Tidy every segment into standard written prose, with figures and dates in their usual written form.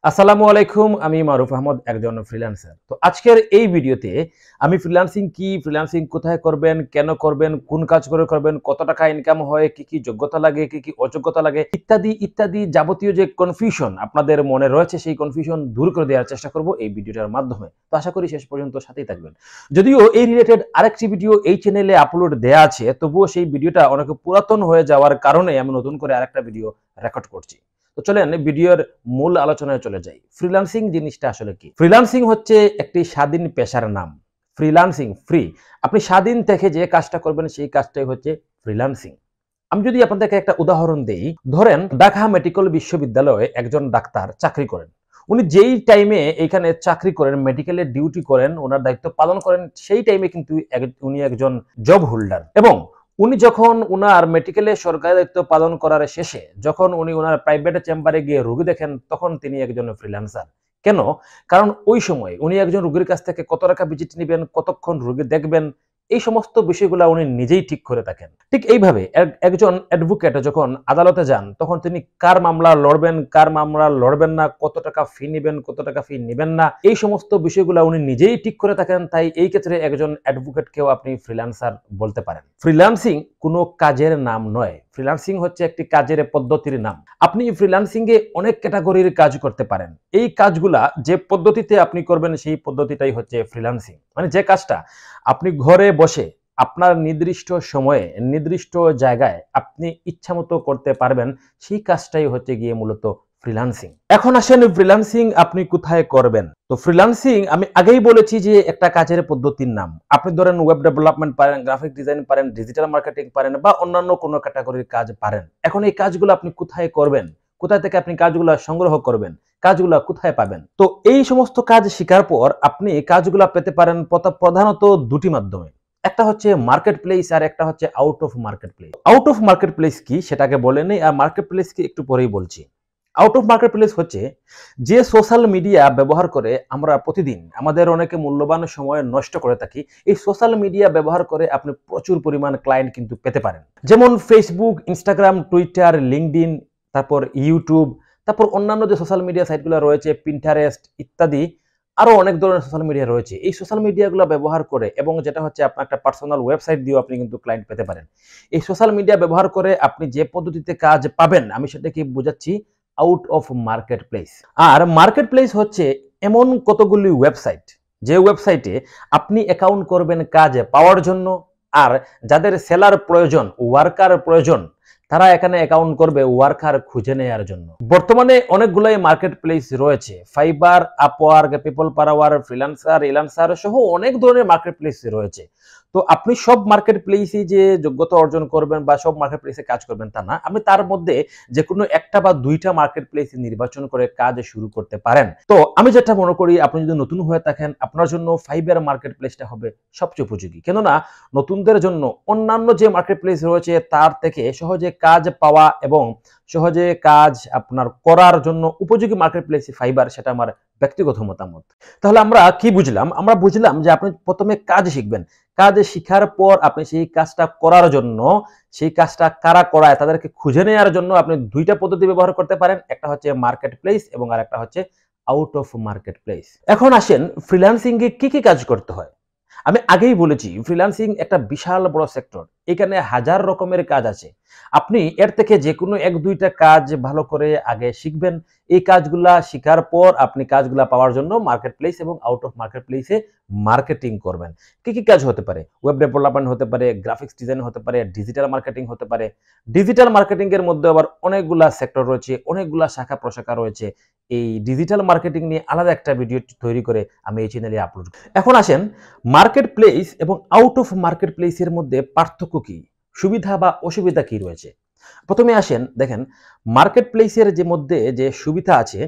আসসালামু আলাইকুম, আমি মারুফ আহমদ, একজন ফ্রিল্যান্সার। তো আজকের এই ভিডিওতে আমি ফ্রিল্যান্সিং কি, ফ্রিল্যান্সিং কোথায় করবেন, কেন করবেন, কোন কাজ করে করবেন, কত টাকা ইনকাম হয়, কি কি যোগ্যতা লাগে, কি কি অযোগ্যতা লাগে, ইত্যাদি ইত্যাদি যাবতীয় যে কনফিউশন আপনাদের মনে রয়েছে, সেই কনফিউশন দূর করে দেওয়ার চেষ্টা করব এই ভিডিওটার মাধ্যমে। তো আশা করি শেষ পর্যন্ত সাথেই থাকবেন। যদিও এই রিলেটেড আরেকটি ভিডিও এই চ্যানেলে আপলোড দেওয়া আছে, তবুও সেই ভিডিওটা অনেক পুরাতন হয়ে যাওয়ার কারণে আমি নতুন করে আরেকটা ভিডিও রেকর্ড করছি। তো চলেন ভিডিওর মূল আলোচনায় চলে যাই। ফ্রিল্যান্সিং জিনিসটা আসলে কি? ফ্রিল্যান্সিং হচ্ছে একটি স্বাধীন পেশার নাম। ফ্রিল্যান্সিং, ফ্রি, আপনি স্বাধীন থেকে যে কাজটা করবেন সেই কাজটাই হচ্ছে ফ্রিল্যান্সিং। আমি যদি আপনাদেরকে একটা উদাহরণ দেই, ধরেন ঢাকা মেডিকেল বিশ্ববিদ্যালয়ে একজন ডাক্তার চাকরি করেন। উনি যেই টাইমে এখানে চাকরি করেন, মেডিকেলের ডিউটি করেন, ওনার দায়িত্ব পালন করেন, সেই টাইমে কিন্তু উনি একজন জব হোল্ডার। এবং উনি যখন উনার মেডিকেলে সরকারি দায়িত্ব পালন করার শেষে যখন উনি ওনার প্রাইভেট চেম্বারে গিয়ে রোগী দেখেন, তখন তিনি একজন ফ্রিল্যান্সার। কেন? কারণ ওই সময় উনি একজন রোগীর কাছ থেকে কত টাকা ভিজিট নেবেন, কতক্ষণ রোগী দেখবেন, এই সমস্ত বিষয়গুলো উনি নিজেই ঠিক করে থাকেন। ঠিক এইভাবে একজন অ্যাডভোকেট যখন আদালতে যান, তখন তিনি কার মামলা লড়বেন, কার মামলা লড়বেন না, কত টাকা ফি নেবেন, কত টাকা ফি নেবেন না, এই সমস্ত বিষয়গুলো উনি নিজেই ঠিক করে থাকেন। তাই এই ক্ষেত্রে একজন অ্যাডভোকেটকেও আপনি ফ্রিল্যান্সার বলতে পারেন। ফ্রিল্যান্সিং কোনো কাজের নাম নয়, ফ্রিল্যান্সিং হচ্ছে একটি কাজের পদ্ধতির নাম। আপনি ফ্রিল্যান্সিং এ অনেক ক্যাটাগরির কাজ করতে পারেন। এই কাজগুলা যে পদ্ধতিতে আপনি করবেন, সেই পদ্ধতিটাই হচ্ছে ফ্রিল্যান্সিং। মানে যে কাজটা আপনি ঘরে বসে আপনার নির্দিষ্ট সময়ে নির্দিষ্ট জায়গায় আপনি ইচ্ছামতো করতে পারবেন, সেই কাজটাই হচ্ছে গিয়ে মূলত ফ্রিল্যান্সিং। এখন আসেন ফ্রিল্যান্সিং আপনি কোথায় করবেন। তো ফ্রিল্যান্সিং আমি আগেই বলেছি যে একটা কাজের পদ্ধতির নাম। আপনি ধরেন ওয়েব ডেভেলপমেন্ট পারেন, গ্রাফিক ডিজাইন পারেন, ডিজিটাল মার্কেটিং পারেন, বা অন্যান্য কোনো ক্যাটাগরির কাজ পারেন। এখন এই কাজগুলো আপনি কোথায় করবেন, কোথায় থেকে আপনি কাজগুলো সংগ্রহ করবেন, কাজগুলো কোথায় পাবেন? তো এই সমস্ত কাজ শেখার পর আপনি কাজগুলো পেতে পারেন প্রধানত দুটি মাধ্যমে। একটা হচ্ছে মার্কেট প্লেস, আর একটা হচ্ছে out of market place. Out of market place কি সেটাকে বলে নেই, আর মার্কেট প্লেস কি একটু পরেই বলছি। আউট অফ মার্কেট প্লেস হচ্ছে যে সোশ্যাল মিডিয়া ব্যবহার করে আমরা প্রতিদিন আমাদের অনেকে মূল্যবান সময় নষ্ট করে থাকি। এই সোশ্যাল মিডিয়া ব্যবহার করে আপনি প্রচুর পরিমাণ ক্লায়েন্ট কিন্তু পেতে পারেন। যেমন ফেসবুক, ইনস্টাগ্রাম, টুইটার, লিঙ্কডইন, তারপর ইউটিউব, তারপর অন্যান্য যে সোশ্যাল মিডিয়া সাইটগুলো রয়েছে, পিন্টারেস্ট ইত্যাদি, আরো অনেক ধরনের সোশ্যাল মিডিয়া রয়েছে। এই সোশ্যাল মিডিয়াগুলো ব্যবহার করে, এবং যেটা হচ্ছে আপনার একটা পার্সোনাল ওয়েবসাইট দিয়েও আপনি কিন্তু ক্লায়েন্ট পেতে পারেন। এই সোশ্যাল মিডিয়া ব্যবহার করে আপনি যে পদ্ধতিতে কাজ পাবেন, আমি সেটাকে বোঝাচ্ছি আউট অফ মার্কেট প্লেস। আর মার্কেট প্লেস হচ্ছে এমন কতগুলি ওয়েবসাইট, যে ওয়েবসাইটে আপনি অ্যাকাউন্ট করবেন কাজ পাওয়ার জন্য, আর যাদের সেলার প্রয়োজন, ওয়ার্কার প্রয়োজন, তারা এখানে অ্যাকাউন্ট করবে ওয়ার্কার খুঁজে নেওয়ার জন্য। বর্তমানে অনেকগুলাই মার্কেট প্লেস রয়েছে, ফাইবার, আপওয়ার্ক, পিপল পাওয়ার, ফ্রিল্যান্সার, এলান্সার সহ অনেক ধরনের মার্কেট প্লেস রয়েছে। তো আপনি সব মার্কেট প্লেসে যে যোগ্যতা অর্জন করবেন বা সব মার্কেট প্লেসে কাজ করবেন তা না, আপনি তার মধ্যে যে কোনো একটা বা দুইটা মার্কেট প্লেস নির্বাচন করে কাজ শুরু করতে পারেন। তো আমি যেটা মনে করি, আপনি যদি নতুন হয়ে থাকেন, আপনার জন্য ফাইবার মার্কেট প্লেসটা হবে সবচেয়ে উপযোগী। কেননা নতুনদের জন্য অন্যান্য যে মার্কেট প্লেস রয়েছে তার থেকে সহজে কাজ পাওয়া এবং সহজে কাজ আপনার করার জন্য উপযোগী মার্কেট প্লেস ফাইবার, সেটা আমার ব্যক্তিগত মতামত। তাহলে আমরা কি বুঝলাম? আমরা বুঝলাম যে আপনি প্রথমে কাজ শিখবেন। কাজ শিখার পর আপনি সেই কাজটা করার জন্য, সেই কাজটা কারা করায় তাদেরকে খুঁজে নেওয়ার জন্য আপনি দুইটা পদ্ধতি ব্যবহার করতে পারেন। একটা হচ্ছে মার্কেট প্লেস এবং আরেকটা হচ্ছে আউট অফ মার্কেট প্লেস। এখন আসেন ফ্রিল্যান্সিং এ কি কি কাজ করতে হয়। আমি আগেই বলেছি ফ্রিল্যান্সিং একটা বিশাল বড় সেক্টর, এখানে হাজার রকমের কাজ আছে। আপনি এর থেকে যে কোনো এক দুইটা কাজ ভালো করে আগে শিখবেন। এই কাজগুলা শিখার পর আপনি কাজগুলা পাওয়ার জন্য মার্কেট প্লেস এবং আউট অফ মার্কেট প্লেসে মার্কেটিং করবেন। কি কি কাজ হতে পারে? ওয়েব ডেভেলপমেন্ট হতে পারে, গ্রাফিক্স ডিজাইন হতে পারে, ডিজিটাল মার্কেটিং হতে পারে। ডিজিটাল মার্কেটিং এর মধ্যে আবার অনেকগুলা সেক্টর রয়েছে, অনেকগুলা শাখা প্রশাখা রয়েছে। এই ডিজিটাল মার্কেটিং নিয়ে আলাদা একটা ভিডিও তৈরি করে আমি এই চ্যানেলে আপলোড করি। এখন আসেন মার্কেট প্লেস এবং আউট অফ মার্কেট প্লেসের মধ্যে পার্থক্য কি, সুবিধা বা অসুবিধা কি রয়েছে। প্রথমে আসেন দেখেন, মার্কেট প্লেসের যে মধ্যে যে সুবিধা আছে,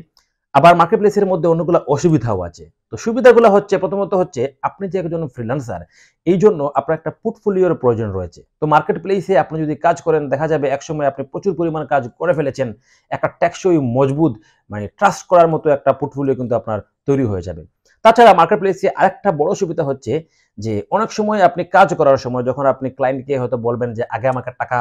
আবার মার্কেট প্লেসের মধ্যে অনেকগুলো অসুবিধাও আছে। তো সুবিধাগুলো হচ্ছে, প্রথমত হচ্ছে আপনি যে একজন ফ্রিল্যান্সার, এই জন্য আপনার একটা পোর্টফোলিওর প্রয়োজন রয়েছে। তো মার্কেট প্লেসে আপনি যদি কাজ করেন, দেখা যাবে একসময় আপনি প্রচুর পরিমাণ কাজ করে ফেলেছেন, একটা টেকসই মজবুত মানে ট্রাস্ট করার মতো একটা পোর্টফোলিও কিন্তু আপনার তৈরি হয়ে যাবে। তাছাড়া মার্কেট প্লেসে আরেকটা বড় সুবিধা হচ্ছে যে অনেক সময় আপনি কাজ করার সময় যখন আপনি ক্লায়েন্টকে হয়তো বলবেন যে আগে আমাকে টাকা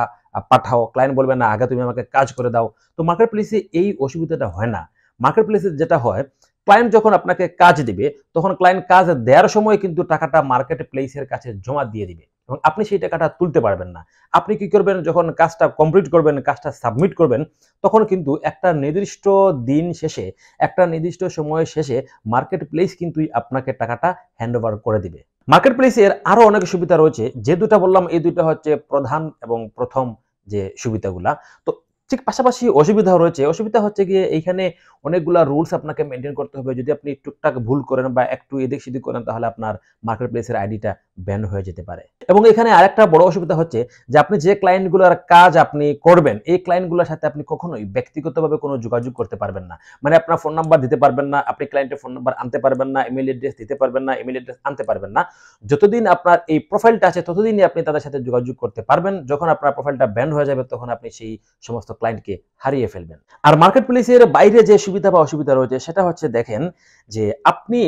পাঠাও, ক্লায়েন্ট বলবেন না আগে তুমি আমাকে কাজ করে দাও। তো মার্কেট প্লেসে এই অসুবিধাটা হয় না। মার্কেট প্লেসে যেটা হয়, ক্লায়েন্ট যখন আপনাকে কাজ দিবে তখন ক্লায়েন্ট কাজ দেওয়ার সময় কিন্তু টাকাটা মার্কেট প্লেসের কাছে জমা দিয়ে দিবে এবং আপনি সেই টাকাটা তুলতে পারবেন না। আপনি কি করবেন, যখন কাজটা কমপ্লিট করবেন, কাজটা সাবমিট করবেন, তখন কিন্তু একটা নির্দিষ্ট দিন শেষে, একটা নির্দিষ্ট সময় শেষে মার্কেট প্লেস কিন্তু আপনাকে টাকাটা হ্যান্ড ওভার করে দিবে। মার্কেট প্লেসের আরো অনেক সুবিধা রয়েছে, যে দুটা বললাম এই দুইটা হচ্ছে প্রধান এবং প্রথম যে সুবিধাগুলা। তো ঠিক পাশাপাশি অসুবিধাও রয়েছে। অসুবিধা হচ্ছে গিয়ে এইখানে অনেকগুলা রুলস আপনাকে মেনটেন করতে হবে। যদি আপনি টুকটাক ভুল করেন বা একটু এদিক সেদিক করেন, তাহলে আপনার মার্কেট প্লেসের আইডিটা ব্যান হয়ে যেতে পারে। এবং এখানে আরেকটা বড় অসুবিধা হচ্ছে যে আপনি যে ক্লায়েন্টগুলোর কাজ আপনি করবেন, এই ক্লায়েন্টগুলোর সাথে আপনি কখনোই ব্যক্তিগতভাবে কোনো যোগাযোগ করতে পারবেন না। মানে আপনার ফোন নাম্বার দিতে পারবেন না, আপনি ক্লায়েন্টের ফোন নাম্বার আনতে পারবেন না, ইমেইল অ্যাড্রেস দিতে পারবেন না, ইমেইল অ্যাড্রেস আনতে পারবেন না। যতদিন আপনার এই প্রোফাইলটা আছে ততদিনই আপনি তাদের সাথে যোগাযোগ করতে পারবেন। যখন আপনার প্রোফাইলটা ব্যান হয়ে যাবে তখন আপনি সেই সমস্ত ক্লায়েন্টকে হারিয়ে ফেলবেন। আর মার্কেট প্লেসের বাইরে যে সুবিধা বা অসুবিধা রয়েছে সেটা হচ্ছে, দেখেন যে আপনি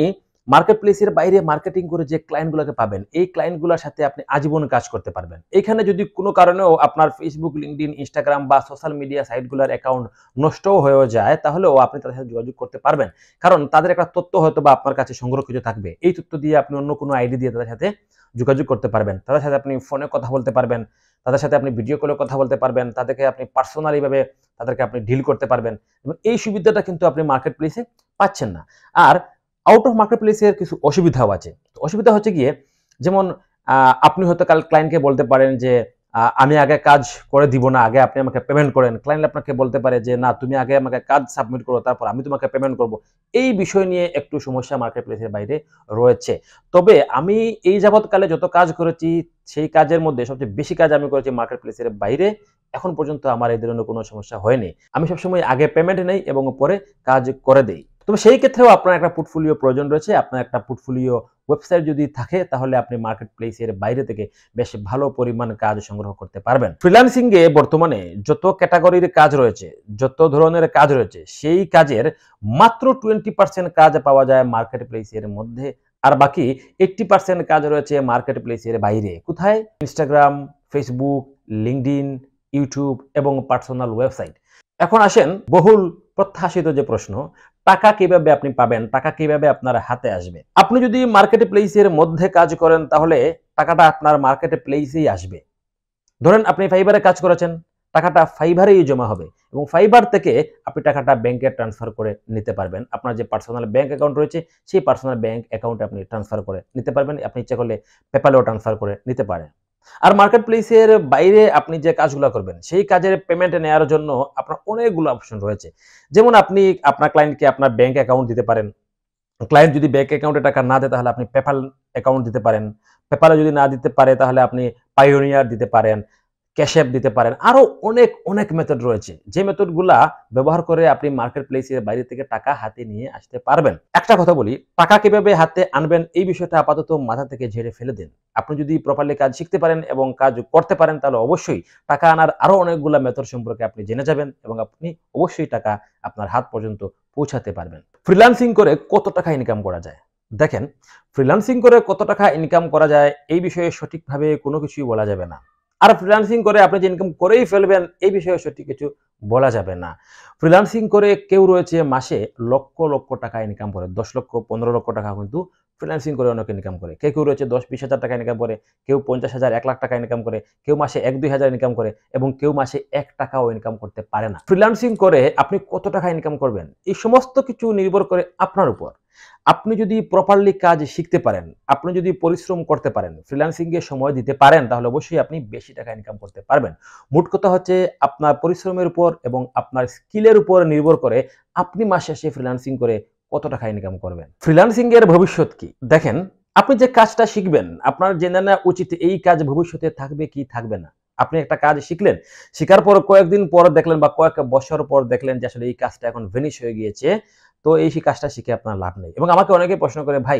মার্কেট প্লেসের বাইরে মার্কেটিং করে যে ক্লায়েন্টগুলোকে পাবেন, এই ক্লায়েন্টগুলোর সাথে আপনি আজীবন কাজ করতে পারবেন। এখানে যদি কোনো কারণেও আপনার ফেসবুক, লিঙ্কডইন, ইনস্টাগ্রাম বা সোশ্যাল মিডিয়া সাইটগুলোর অ্যাকাউন্ট নষ্টও হয়ে যায়, তাহলেও আপনি তাদের সাথে যোগাযোগ করতে পারবেন। কারণ তাদের একটা তথ্য হয়তো বা আপনার কাছে সংরক্ষিত থাকবে। এই তথ্য দিয়ে আপনি অন্য কোনো আইডি দিয়ে তাদের সাথে যোগাযোগ করতে পারবেন। তাদের সাথে আপনি ফোনে কথা বলতে পারবেন, তাদের সাথে আপনি ভিডিও কলে কথা বলতে পারবেন, তাদেরকে আপনি পার্সোনালি ভাবে তাদেরকে আপনি ডিল করতে পারবেন। এবং এই সুবিধাটা কিন্তু আপনি মার্কেট প্লেসে পাচ্ছেন না। আর আউট অফ মার্কেট প্লেসের কিছু অসুবিধাও আছে। অসুবিধা হচ্ছে গিয়ে, যেমন আপনি হয়তো কাল ক্লায়েন্টকে বলতে পারেন যে আমি আগে কাজ করে দিব না, আগে আপনি আমাকে পেমেন্ট করেন। ক্লায়েন্ট আপনাকে বলতে পারে যে না, তুমি আগে আমাকে কাজ সাবমিট করো, তারপর আমি তোমাকে পেমেন্ট করব। এই বিষয় নিয়ে একটু সমস্যা মার্কেট প্লেসের বাইরে রয়েছে। তবে আমি এই যাবৎকালে যত কাজ করেছি, সেই কাজের মধ্যে সবচেয়ে বেশি কাজ আমি করেছি মার্কেট প্লেসের বাইরে। এখন পর্যন্ত আমার এই ধরনের কোনো সমস্যা হয়নি। আমি সবসময় আগে পেমেন্ট নেই এবং পরে কাজ করে দেই। তবে সেই ক্ষেত্রেও আপনার একটা পোর্টফোলিও প্রয়োজন রয়েছে। আপনার একটা পোর্টফোলিও ওয়েবসাইট যদি থাকে, তাহলে আপনি মার্কেট প্লেসের বাইরে থেকে বেশ ভালো পরিমাণ কাজ সংগ্রহ করতে পারবেন। ফ্রিল্যান্সিং এ বর্তমানে যত ক্যাটাগরির কাজ রয়েছে, যত ধরনের কাজ রয়েছে, সেই কাজের মাত্র 20% কাজ পাওয়া যায় মার্কেট প্লেসের মধ্যে। আর বাকি 80% কাজ রয়েছে মার্কেট প্লেসের বাইরে। কোথায়? ইনস্টাগ্রাম, ফেসবুক, লিঙ্কডইন, ইউটিউব এবং পার্সোনাল ওয়েবসাইট। এখন আসেন বহুল প্রত্যাশিত যে প্রশ্ন, টাকা কিভাবে আপনি পাবেন, টাকা কিভাবে আপনার হাতে আসবে। আপনি যদি মার্কেট প্লেসের মধ্যে কাজ করেন, তাহলে টাকাটা আপনার মার্কেট প্লেসেই আসবে। ধরেন আপনি ফাইবারে কাজ করেছেন, টাকাটা ফাইবারেই জমা হবে এবং ফাইবার থেকে আপনি টাকাটা ব্যাংকে ট্রান্সফার করে নিতে পারবেন। আপনার যে পার্সোনাল ব্যাংক অ্যাকাউন্ট রয়েছে, সেই পার্সোনাল ব্যাংক অ্যাকাউন্টে আপনি ট্রান্সফার করে নিতে পারবেন। আপনি ইচ্ছা করলে পেপ্যালেও ট্রান্সফার করে নিতে পারেন। আর মার্কেট প্লেসের বাইরে আপনি যে কাজগুলো করবেন, সেই কাজের পেমেন্ট নেওয়ার জন্য আপনার অনেকগুলো অপশন রয়েছে। যেমন আপনি আপনার ক্লায়েন্টকে আপনার ব্যাংক অ্যাকাউন্ট দিতে পারেন। ক্লায়েন্ট যদি ব্যাংক অ্যাকাউন্টে টাকা না দেয়, তাহলে আপনি পেপ্যাল অ্যাকাউন্ট দিতে পারেন। পেপ্যালে যদি না দিতে পারে, তাহলে আপনি পায়োনিয়ার দিতে পারেন, ক্যাশ অ্যাপ দিতে পারেন। আরো অনেক মেথড রয়েছে, যে মেথডগুলা ব্যবহার করে আপনি মার্কেট প্লেসের বাইরে থেকে টাকা হাতে নিয়ে আসতে পারবেন। একটা কথা বলি, টাকা কিভাবে হাতে আনবেন এই বিষয়টা আপাতত মাথা থেকে ঝেড়ে ফেলে দিন। আপনি যদি প্রপারলি কাজ শিখতে পারেন এবং কাজ করতে পারেন, তাহলে অবশ্যই টাকা আনার আরো অনেকগুলা মেথড সম্পর্কে আপনি জেনে যাবেন এবং আপনি অবশ্যই টাকা আপনার হাত পর্যন্ত পৌঁছাতে পারবেন। ফ্রিল্যান্সিং করে কত টাকা ইনকাম করা যায়? দেখেন, ফ্রিল্যান্সিং করে কত টাকা ইনকাম করা যায় এই বিষয়ে সঠিকভাবে কোনো কিছুই বলা যাবে না। আর ফ্রিল্যান্সিং করে আপনি যে ইনকাম করেই ফেলবেন এই বিষয়ে সঠিক কিছু বলা যাবে না। ফ্রিল্যান্সিং করে কেউ রয়েছে মাসে লক্ষ টাকা ইনকাম করে, 10 লক্ষ 15 লক্ষ টাকা কিন্তু ফ্রিল্যান্সিং করে অনেকে ইনকাম করে। কেউ রয়েছে 10-20 হাজার টাকা ইনকাম করে, কেউ 50,000 1 লাখ টাকা ইনকাম করে, কেউ মাসে 1-2 হাজার ইনকাম করে এবং কেউ মাসে 1 টাকাও ইনকাম করতে পারে না। ফ্রিল্যান্সিং করে আপনি কত টাকা ইনকাম করবেন এই সমস্ত কিছু নির্ভর করে আপনার উপর। আপনি যদি প্রপারলি কাজ শিখতে পারেন, আপনি যদি পরিশ্রম করতে পারেন, ফ্রিল্যান্সিং এ সময় দিতে পারেন, তাহলে অবশ্যই আপনি বেশি টাকা ইনকাম করতে পারবেন। মোট কথা হচ্ছে, আপনার পরিশ্রমের উপর এবং আপনার স্কিলের উপর নির্ভর করে আপনি মাস শেষে ফ্রিল্যান্সিং করে কত টাকা ইনকাম করবেন। ফ্রিল্যান্সিং এর ভবিষ্যৎ কি? দেখেন, আপনি যে কাজটা শিখবেন, আপনার জেনে নেওয়া উচিত এই কাজ ভবিষ্যতে থাকবে কি থাকবে না। আপনি একটা কাজ শিখলেন, শিখার পর কয়েকদিন পর দেখলেন বা কয়েক বছর পর দেখলেন যে আসলে এই কাজটা এখন ভেনিশ হয়ে গিয়েছে, তো এই কাজটা শিখে আপনার লাভ নেই। এবং আমাকে অনেকে প্রশ্ন করে, ভাই,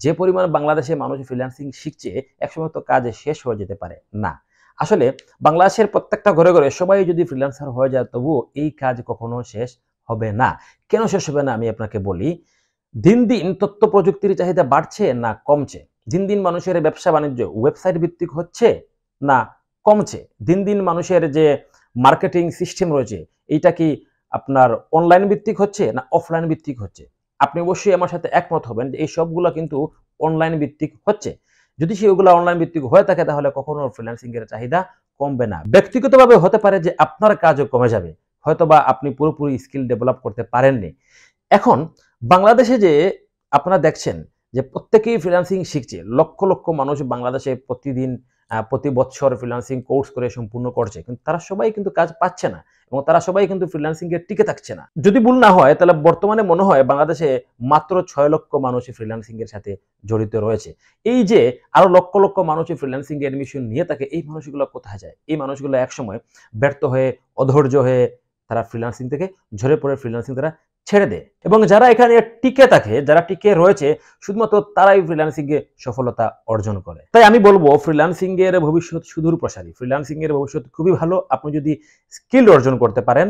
যে পরিমাণ বাংলাদেশে মানুষ ফ্রিল্যান্সিং শিখছে, একসময় তো কাজ শেষ হয়ে যেতে পারে না। আসলে বাংলাদেশের প্রত্যেকটা ঘরে ঘরে সবাই যদি ফ্রিল্যান্সার হয়ে যায়, তবুও এই কাজ কখনো শেষ হবে না। কেন শেষ হবে না আমি আপনাকে বলি। দিন দিন তথ্য প্রযুক্তির চাহিদা বাড়ছে না কমছে? দিন দিন মানুষের ব্যবসা বাণিজ্য ওয়েবসাইট ভিত্তিক হচ্ছে না কমছে? দিন দিন মানুষের যে মার্কেটিং সিস্টেম রয়েছে, এইটা কি আপনার অনলাইন ভিত্তিক হচ্ছে না অফলাইন ভিত্তিক হচ্ছে। আপনি অবশ্যই আমার সাথে একমত হবেন যে এই সবগুলা কিন্তু অনলাইন ভিত্তিক হচ্ছে। যদি সেগুলো অনলাইন ভিত্তিক হয়ে থাকে তাহলে কখনো ফ্রিল্যান্সিং এর চাহিদা কমবে না। ব্যক্তিগতভাবে হতে পারে যে আপনার কাজও কমে যাবে। হয়তোবা আপনি পুরোপুরি স্কিল ডেভেলপ করতে পারেননি। এখন বাংলাদেশে যে আপনারা দেখছেন যে প্রত্যেকেই ফ্রিল্যান্সিং শিখছে। লক্ষ, লক্ষ মানুষ বাংলাদেশে প্রতিদিন প্রতি বৎসর ফ্রিল্যান্সিং কোর্স করে সম্পূর্ণ করছে। কিন্তু তারা সবাই কিন্তু কাজ পাচ্ছে না এবং তারা সবাই কিন্তু ফ্রিল্যান্সিং এ টিকে থাকছে না। যদি ভুল না হয় তাহলে বর্তমানে মনে হয় বাংলাদেশে মাত্র ৬ লক্ষ মানুষই ফ্রিল্যান্সিং এর সাথে জড়িত রয়েছে। এই যে আরো লক্ষ, লক্ষ মানুষই ফ্রিল্যান্সিং এ অ্যাডমিশন নিয়ে থাকে, এই মানুষগুলো কোথায় যায়? এই মানুষগুলো একসময় ব্যর্থ হয়ে, অধৈর্য হয়ে তারা ফ্রিল্যান্সিং থেকে ঝরে পড়ে ফ্রিল্যান্সিং তারা ছেড়ে দেয় এবং যারা এখানে টিকে থাকে, যারা টিকে রয়েছে শুধুমাত্র তারাই ফ্রিল্যান্সিং এ সফলতা অর্জন করে। তাই আমি বলবো ফ্রিল্যান্সিং এর ভবিষ্যৎ সুদূর প্রসারী। ফ্রিল্যান্সিং এর ভবিষ্যৎ খুবই ভালো। আপনি যদি স্কিল অর্জন করতে পারেন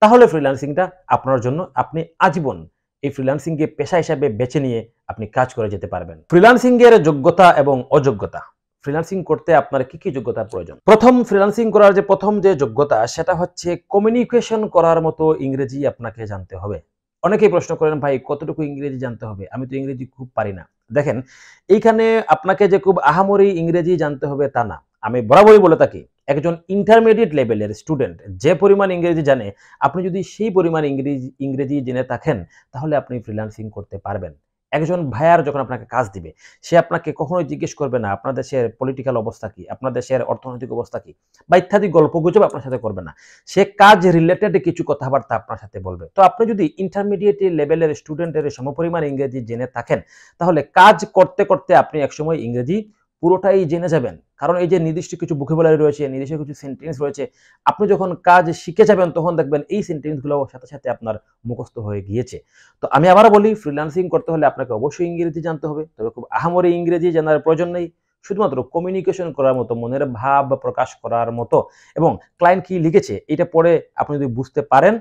তাহলে ফ্রিল্যান্সিংটা আপনার জন্য আপনি আজীবন এই ফ্রিল্যান্সিং কে পেশা হিসেবে বেছে নিয়ে আপনি কাজ করে যেতে পারবেন। ফ্রিল্যান্সিং এর যোগ্যতা এবং অযোগ্যতা। ফ্রিল্যান্সিং করতে আপনার কি কি যোগ্যতা প্রয়োজন? প্রথম ফ্রিল্যান্সিং করার যে প্রথম যে যোগ্যতা সেটা হচ্ছে কমিউনিকেশন করার মতো ইংরেজি আপনাকে জানতে হবে। অনেকেই প্রশ্ন করেন ভাই কতটুকু ইংরেজি জানতে হবে? আমি তো ইংরেজি খুব পারি না। দেখেন এইখানে আপনাকে যে খুব আহামরি ইংরেজি জানতে হবে তা না। আমি বরাবরই বলে থাকি একজন ইন্টারমিডিয়েট লেভেলের স্টুডেন্ট যে পরিমাণ ইংরেজি জানে আপনি যদি সেই পরিমাণ ইংরেজি জেনে থাকেন তাহলে আপনি ফ্রিল্যান্সিং করতে পারবেন। একজন ভাইয়ার যখন আপনাকে কাজ দিবে সে আপনাকে কখনোই জিজ্ঞেস করবে না আপনার দেশের পলিটিক্যাল অবস্থা কি, আপনার দেশের অর্থনৈতিক অবস্থা কি বা ইত্যাদি গল্পগুজব আপনার সাথে করবে না। সে কাজ রিলেটেড কিছু কথাবার্তা আপনার সাথে বলবে। তো আপনি যদি ইন্টারমিডিয়েট লেভেলের স্টুডেন্টের সমপরিমাণ ইংরেজি জেনে থাকেন তাহলে কাজ করতে করতে আপনি একসময় ইংরেজি পুরোটাই জেনে যাবেন। কারণ এই যে নির্দিষ্ট কিছু ভোকাবুলারি রয়েছে, নির্দিষ্ট কিছু সেন্টেন্স রয়েছে, আপনি যখন কাজ শিখে যাবেন তখন দেখবেন এই সেন্টেন্সগুলো সাথে সাথে আপনার মুখস্থ হয়ে গিয়েছে। তো আমি আবারও বলি ফ্রিল্যান্সিং করতে হলে আপনাকে অবশ্যই ইংরেজি জানতে হবে, তবে খুব আহামরি ইংরেজি জানার প্রয়োজন নেই। শুধুমাত্র কমিউনিকেশন করার মতো, মনের ভাব প্রকাশ করার মতো এবং ক্লায়েন্ট কি লিখেছে এটা পড়ে আপনি যদি বুঝতে পারেন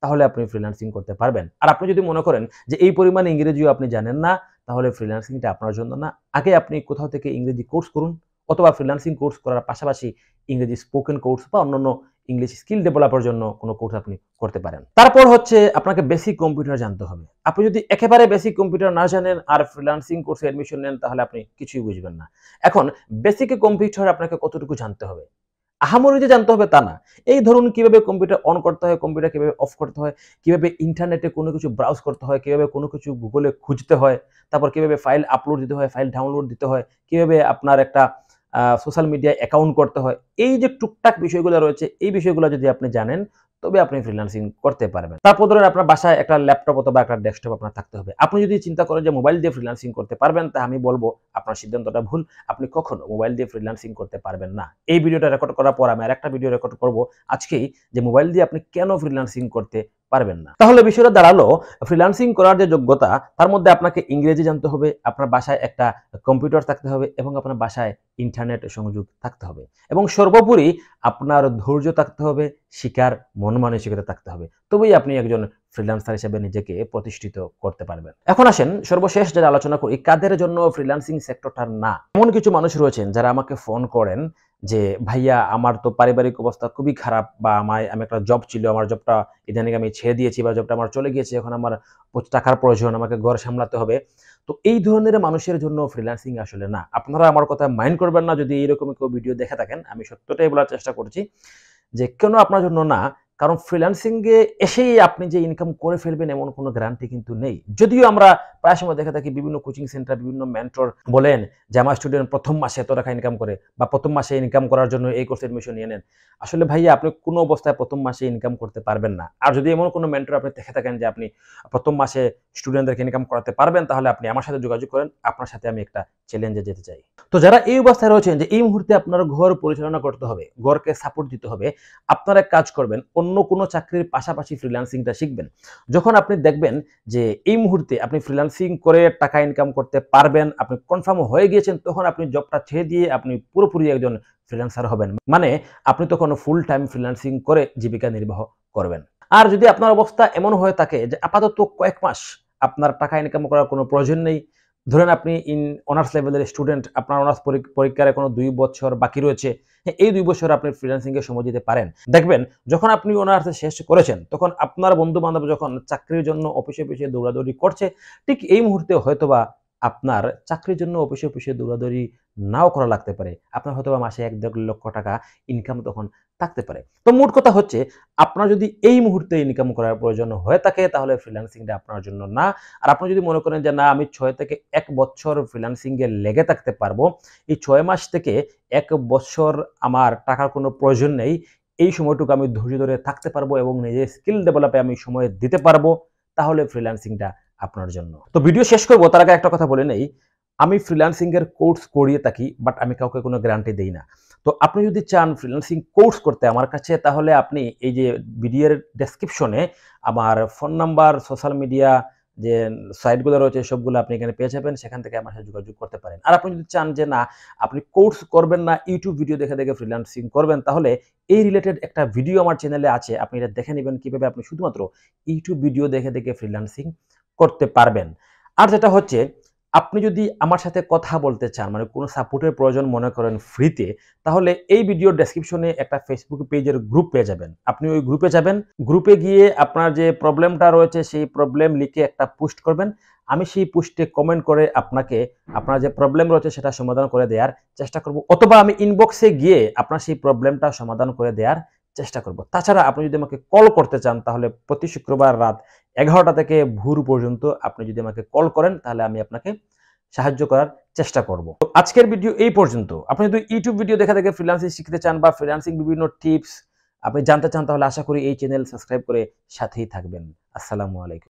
তাহলে আপনি ফ্রিল্যান্সিং করতে পারবেন। আর আপনি যদি মনে করেন যে এই পরিমাণ ইংরেজিও আপনি জানেন না তাহলে ফ্রিল্যান্সিংটা আপনার জন্য না। আগে আপনি কোথাও থেকে ইংরেজি কোর্স করুন অথবা ফ্রিল্যান্সিং কোর্স করার পাশাপাশি ইংরেজি স্পোকেন কোর্স বা অন্যান্য ইংলিশ স্কিল ডেভেলপের জন্য কোনো কোর্স আপনি করতে পারেন। তারপর হচ্ছে আপনাকে বেসিক কম্পিউটার জানতে হবে। আপনি যদি একেবারে বেসিক কম্পিউটার না জানেন আর ফ্রিল্যান্সিং কোর্সে অ্যাডমিশন নেন তাহলে আপনি কিছুই বুঝবেন না। এখন বেসিক কম্পিউটার আপনাকে কতটুকু জানতে হবে? আহামরি যে জানতে হবে তা না। এই ধরুন কিভাবে কম্পিউটার অন করতে হয়, কম্পিউটার কিভাবে অফ করতে হয়, কিভাবে ইন্টারনেটে কোনো কিছু ব্রাউজ করতে হয়, কিভাবে কোনো কিছু গুগলে খুঁজতে হয়, তারপর কিভাবে ফাইল আপলোড দিতে হয়, ফাইল ডাউনলোড দিতে হয়, কিভাবে আপনার একটা সোশ্যাল মিডিয়ায় অ্যাকাউন্ট করতে হয়। এই যে টুকটাক বিষয়গুলো রয়েছে এই বিষয়গুলো যদি আপনি জানেন তবে আপনি ফ্রিল্যান্সিং করতে পারবেন। তারপর ধরেন আপনার বাসায় একটা ল্যাপটপ অথবা একটা ডেস্কটপ আপনার থাকতে হবে। আপনি যদি চিন্তা করেন যে মোবাইল দিয়ে ফ্রিল্যান্সিং করতে পারবেন তা আমি বলবো আপনার সিদ্ধান্তটা ভুল। আপনি কখনো মোবাইল দিয়ে ফ্রিল্যান্সিং করতে পারবেন না। এই ভিডিওটা রেকর্ড করার পর আমি আরেকটা ভিডিও রেকর্ড করব আজকেই যে মোবাইল দিয়ে আপনি কেন ফ্রিল্যান্সিং করতে পারবেন না। তাহলে বিষয়টা দাঁড়ালো ফ্রিল্যান্সিং করার যে যোগ্যতা তার মধ্যে আপনাকে ইংরেজি জানতে হবে, আপনার বাসায় একটা কম্পিউটার থাকতে হবে এবং আপনার বাসায় ইন্টারনেট সংযোগ থাকতে হবে এবং সর্বোপরি আপনার ধৈর্য থাকতে হবে, শিকার মন মানসিকতা থাকতে হবে। তবেই আপনি একজন ফ্রিল্যান্সার হিসেবে নিজেকে প্রতিষ্ঠিত করতে পারবেন। এখন আসেন সর্বশেষ যেটা আলোচনা করি কাদের জন্য ফ্রিল্যান্সিং সেক্টরটা না। এমন কিছু মানুষ রয়েছেন যারা আমাকে ফোন করেন যে ভাইয়া আমার তো পারিবারিক অবস্থা খুবই খারাপ বা আমি একটা জব ছিল, আমার জবটা ইদানিং আমি ছেড়ে দিয়েছি বা জবটা আমার চলে গিয়েছে, এখন আমার টাকার প্রয়োজন, আমাকে ঘর সামলাতে হবে। তো এই ধরনের মানুষের জন্য ফ্রিল্যান্সিং আসলে না। আপনারা আমার কথা মাইন্ড করবেন না যদি এইরকম কেউ ভিডিও দেখে থাকেন। আমি সত্যটাই বলার চেষ্টা করছি যে কেন আপনার জন্য না, কারণ ফ্রিল্যান্সিং এ এসেই আপনি যে ইনকাম করে ফেলবেন এমন কোনো গ্যারান্টি কিন্তু নেই। যদিও আমরা প্রায় সময় দেখে থাকি বিভিন্ন কোচিং সেন্টার, বিভিন্ন মেন্টর বলেন যে আমার স্টুডেন্ট প্রথম মাসে এত টাকা ইনকাম করে বা প্রথম মাসে ইনকাম করার জন্য এই কোর্সে এডমিশন নিয়ে নেন। আসলে ভাইয়া আপনি কোনো অবস্থায় প্রথম মাসে ইনকাম করতে পারবেন না। আর যদি এমন কোনো মেন্টর আপনি দেখে থাকেন যে আপনি প্রথম মাসে স্টুডেন্টদেরকে ইনকাম করাতে পারবেন তাহলে আপনি আমার সাথে যোগাযোগ করেন, আপনার সাথে আমি একটা চ্যালেঞ্জে যেতে চাই। তো যারা এই অবস্থায় রয়েছেন যে এই মুহূর্তে আপনার ঘর পরিচালনা করতে হবে, ঘরকে সাপোর্ট দিতে হবে, আপনারা এক কাজ করবেন অন্য কোনো চাকরির পাশাপাশি ফ্রিল্যান্সিংটা শিখবেন। যখন আপনি দেখবেন যে এই মুহূর্তে আপনি ফ্রিল্যান্সিং করে টাকা ইনকাম করতে পারবেন, আপনি কনফার্ম হয়ে গিয়েছেন, তখন আপনি জবটা ছেড়ে দিয়ে আপনি পুরোপুরি একজন ফ্রিল্যান্সার হবেন। মানে আপনি তখন ফুল টাইম ফ্রিল্যান্সিং করে জীবিকা নির্বাহ করবেন। আর যদি আপনার অবস্থা এমন হয়ে থাকে যে আপাতত কয়েক মাস আপনার টাকা ইনকাম করার কোনো প্রয়োজন নেই, ধরেন আপনি অনার্স লেভেলের স্টুডেন্ট, আপনার অনার্স পরীক্ষার এখনো ২ বছর বাকি রয়েছে। হ্যাঁ, এই ২ বছর আপনি ফ্রিল্যান্সিং এ সময় দিতে পারেন। দেখবেন যখন আপনি অনার্স শেষ করেছেন, তখন আপনার বন্ধু-বান্ধব যখন চাকরির জন্য অফিসে দৌড়াদৌড়ি করছে, ঠিক এই মুহূর্তে হয়তোবা আপনার চাকরির জন্য অফিসে দৌড়াদৌড়ি নাও করা লাগতে পারে। আপনার হয়তোবা মাসে ১-১.৫ লক্ষ টাকা ইনকাম তখন থাকতে পারে। তো মোট কথা হচ্ছে, আপনার যদি এই মুহূর্তে ইনকাম করার প্রয়োজন হয়ে থাকে, তাহলে ফ্রিল্যান্সিংটা আপনার জন্য না। আর আপনি যদি মনে করেন যে না, আমি ৬ থেকে ১ বছর ফ্রিল্যান্সিং এ লেগে থাকতে পারবো, এই ৬ মাস থেকে ১ বছর আমার টাকার কোনো প্রয়োজন নেই, এই সময়টুকু আমি ধৈর্য ধরে থাকতে পারবো এবং নিজের স্কিল ডেভেলপে আমি সময় দিতে পারবো, তাহলে ফ্রিল্যান্সিংটা আপনার জন্য। তো ভিডিও শেষ করব তার আগে একটা কথা বলে নেই, আমি ফ্রিল্যান্সিং এর কোর্স করিয়ে থাকি, বাট আমি কাউকে কোনো গ্যারান্টি দেই না। তো আপনি যদি চান ফ্রিল্যান্সিং কোর্স করতে আমার কাছে, তাহলে আপনি এই যে ভিডিওর ডেসক্রিপশনে আমার ফোন নাম্বার, সোশ্যাল মিডিয়া যে সাইটগুলো রয়েছে সবগুলো আপনি এখানে পেয়ে যাবেন। সেখান থেকে আমার সাথে যোগাযোগ করতে পারেন। আর আপনি যদি চান যে না, আপনি কোর্স করবেন না, ইউটিউব ভিডিও দেখে ফ্রিল্যান্সিং করবেন, তাহলে এই রিলেটেড একটা ভিডিও আমার চ্যানেলে আছে। আপনি এটা দেখে নিবেন কিভাবে আপনি শুধুমাত্র ইউটিউব ভিডিও দেখে ফ্রিল্যান্সিং করতে পারবেন। আর যেটা হচ্ছে, আপনি যদি আমার সাথে কথা বলতে চান, মানে কোনো সাপোর্টের প্রয়োজন মনে করেন ফ্রিতে, তাহলে এই ভিডিওর ডেসক্রিপশনে একটা ফেসবুক পেজের গ্রুপ পেয়ে যাবেন। আপনি ওই গ্রুপে যাবেন। গ্রুপে গিয়ে আপনার যে প্রবলেমটা রয়েছে সেই প্রবলেম লিখে একটা পোস্ট করবেন। আমি সেই পোস্টে কমেন্ট করে আপনাকে আপনার যে প্রবলেম রয়েছে সেটা সমাধান করে দেওয়ার চেষ্টা করব। অথবা আমি ইনবক্সে গিয়ে আপনার সেই প্রবলেমটা সমাধান করে দেওয়ার চেষ্টা করব। তাছাড়া আপনি যদি আমাকে কল করতে চান, তাহলে প্রতি শুক্রবার রাত ১১টা থেকে ভোর পর্যন্ত আপনি যদি আমাকে কল করেন, তাহলে আমি আপনাকে সাহায্য করার চেষ্টা করব। তো আজকের ভিডিও এই পর্যন্ত। আপনি যদি ইউটিউব ভিডিও দেখে ফ্রিল্যান্সিং শিখতে চান বা ফ্রিল্যান্সিং বিভিন্ন টিপস আপনি জানতে চান, তাহলে আশা করি এই চ্যানেল সাবস্ক্রাইব করে সাথেই থাকবেন। আসসালামু আলাইকুম।